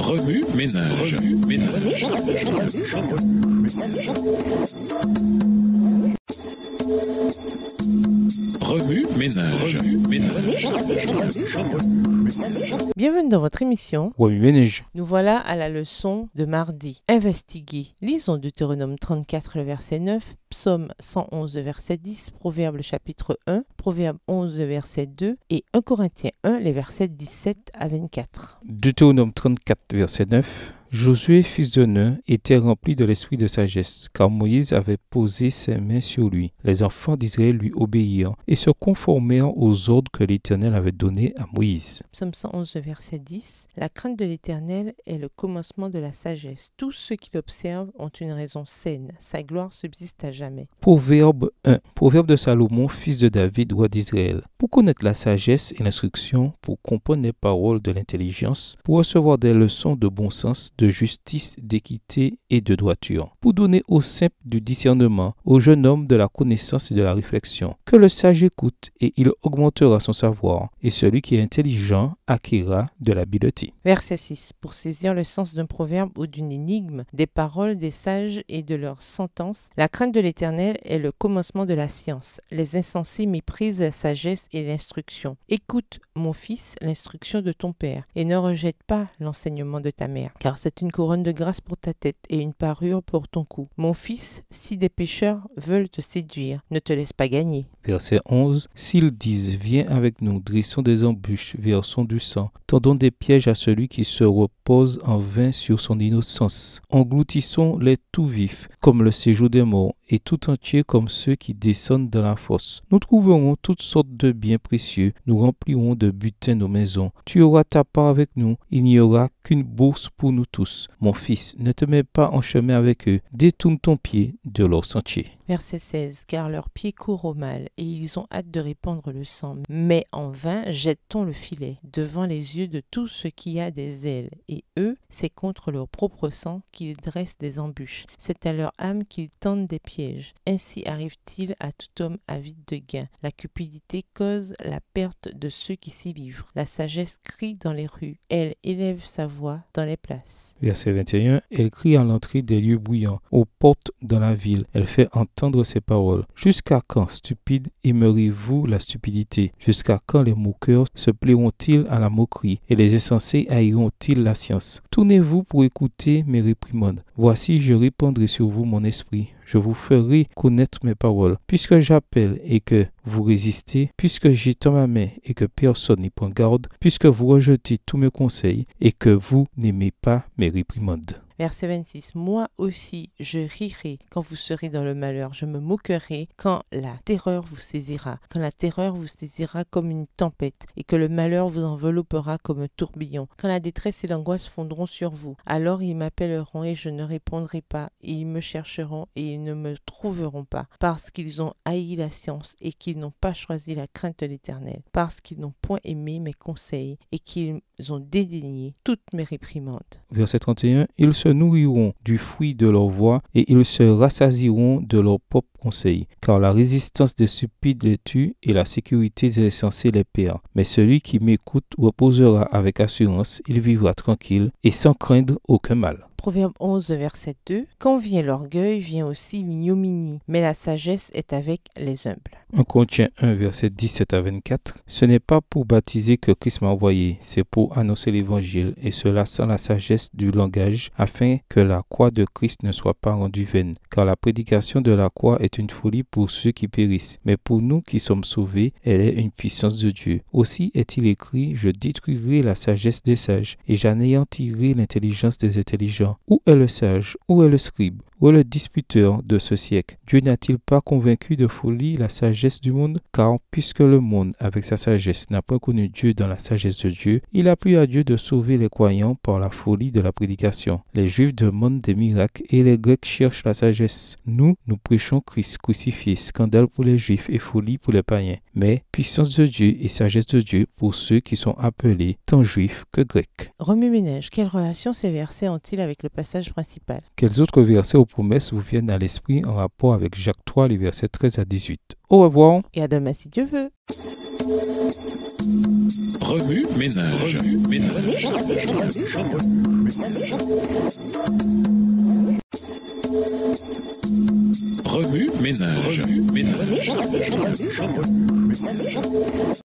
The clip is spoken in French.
Remue ménage. Remue ménage. Bienvenue dans votre émission. Remue ménage. Nous voilà à la leçon de mardi. Investiguer. Lisons Deutéronome 34, le verset 9, Psaume 111, le verset 10, Proverbe, le chapitre 1, Proverbe 11, le verset 2 et 1 Corinthiens 1, les versets 17 à 24. Deutéronome 34, verset 9. Josué, fils de Nun, était rempli de l'esprit de sagesse, car Moïse avait posé ses mains sur lui. Les enfants d'Israël lui obéirent et se conformèrent aux ordres que l'Éternel avait donnés à Moïse. Psaume 111, verset 10. La crainte de l'Éternel est le commencement de la sagesse. Tous ceux qui l'observent ont une raison saine. Sa gloire subsiste à jamais. Proverbe 1. Proverbe de Salomon, fils de David, roi d'Israël. Pour connaître la sagesse et l'instruction, pour comprendre les paroles de l'intelligence, pour recevoir des leçons de bon sens, de justice, d'équité et de droiture, pour donner aux simples du discernement, aux jeunes hommes de la connaissance et de la réflexion. Que le sage écoute et il augmentera son savoir, et celui qui est intelligent acquérera de l'habileté. Verset 6. Pour saisir le sens d'un proverbe ou d'une énigme, des paroles des sages et de leurs sentences, la crainte de l'Éternel est le commencement de la science. Les insensés méprisent la sagesse et l'instruction. Écoute, mon fils, l'instruction de ton père, et ne rejette pas l'enseignement de ta mère, car c'est une couronne de grâce pour ta tête et une parure pour ton cou. Mon fils, si des pécheurs veulent te séduire, ne te laisse pas gagner. Verset 11. S'ils disent, viens avec nous, dressons des embûches, versons du sang, tendons des pièges à celui qui se repose en vain sur son innocence. Engloutissons les tout vifs, comme le séjour des morts, et tout entier comme ceux qui descendent dans la fosse. Nous trouverons toutes sortes de biens précieux, nous remplirons de butin nos maisons. Tu auras ta part avec nous, il n'y aura qu'une bourse pour nous tous. Mon fils, ne te mets pas en chemin avec eux, détourne ton pied de leur sentier. Verset 16. Car leurs pieds courent au mal, et ils ont hâte de répandre le sang. Mais en vain jette-t-on le filet devant les yeux de tout ce qui a des ailes. Et eux, c'est contre leur propre sang qu'ils dressent des embûches. C'est à leur âme qu'ils tendent des pièges. Ainsi arrive-t-il à tout homme avide de gain. La cupidité cause la perte de ceux qui s'y livrent. La sagesse crie dans les rues. Elle élève sa voix dans les places. Verset 21. Elle crie à l'entrée des lieux bruyants, aux portes dans la ville. Elle fait entendre ses paroles. Jusqu'à quand, stupides, aimerez-vous la stupidité? Jusqu'à quand les moqueurs se plairont-ils à la moquerie et les insensés haïront-ils la science? Tournez-vous pour écouter mes réprimandes. Voici, je répandrai sur vous mon esprit. Je vous ferai connaître mes paroles. Puisque j'appelle et que vous résistez, puisque j'étends ma main et que personne n'y prend garde, puisque vous rejetez tous mes conseils et que vous n'aimez pas mes réprimandes. Verset 26. Moi aussi, je rirai quand vous serez dans le malheur. Je me moquerai quand la terreur vous saisira. Quand la terreur vous saisira comme une tempête et que le malheur vous enveloppera comme un tourbillon. Quand la détresse et l'angoisse fondront sur vous. Alors ils m'appelleront et je ne répondrai pas. Et ils me chercheront et ils ne me trouveront pas. Parce qu'ils ont haï la science et qu'ils n'ont pas choisi la crainte de l'Éternel. Parce qu'ils n'ont point aimé mes conseils et qu'ils ont dédaigné toutes mes réprimandes. Verset 31. Ils se nourriront du fruit de leur voix et ils se rassasieront de leurs propres conseils. Car la résistance des stupides les tue et la sécurité des insensés les perd. Mais celui qui m'écoute reposera avec assurance, il vivra tranquille et sans craindre aucun mal. Proverbe 11, verset 2. Quand vient l'orgueil, vient aussi l'ignominie, mais la sagesse est avec les humbles. 1 Corinthiens 1, verset 17 à 24. Ce n'est pas pour baptiser que Christ m'a envoyé, c'est pour annoncer l'évangile, et cela sans la sagesse du langage, afin que la croix de Christ ne soit pas rendue vaine. Car la prédication de la croix est une folie pour ceux qui périssent, mais pour nous qui sommes sauvés, elle est une puissance de Dieu. Aussi est-il écrit, je détruirai la sagesse des sages, et j'anéantirai l'intelligence des intelligents. Où est le sage? Où est le scribe? Où est le disputeur de ce siècle? Dieu n'a-t-il pas convaincu de folie la sagesse du monde? Car puisque le monde, avec sa sagesse, n'a pas connu Dieu dans la sagesse de Dieu, il a plu à Dieu de sauver les croyants par la folie de la prédication. Les Juifs demandent des miracles et les Grecs cherchent la sagesse. Nous prêchons Christ crucifié, scandale pour les Juifs et folie pour les païens. Mais puissance de Dieu et sagesse de Dieu pour ceux qui sont appelés tant Juifs que Grecs. Remue-ménage, quelle relation ces versets ont-ils avec le passage principal? Quels autres versets aux promesses vous viennent à l'esprit en rapport avec Jacques 3, les versets 13 à 18? Au revoir. Et à demain si Dieu veut. Remue ménage. Remue ménage.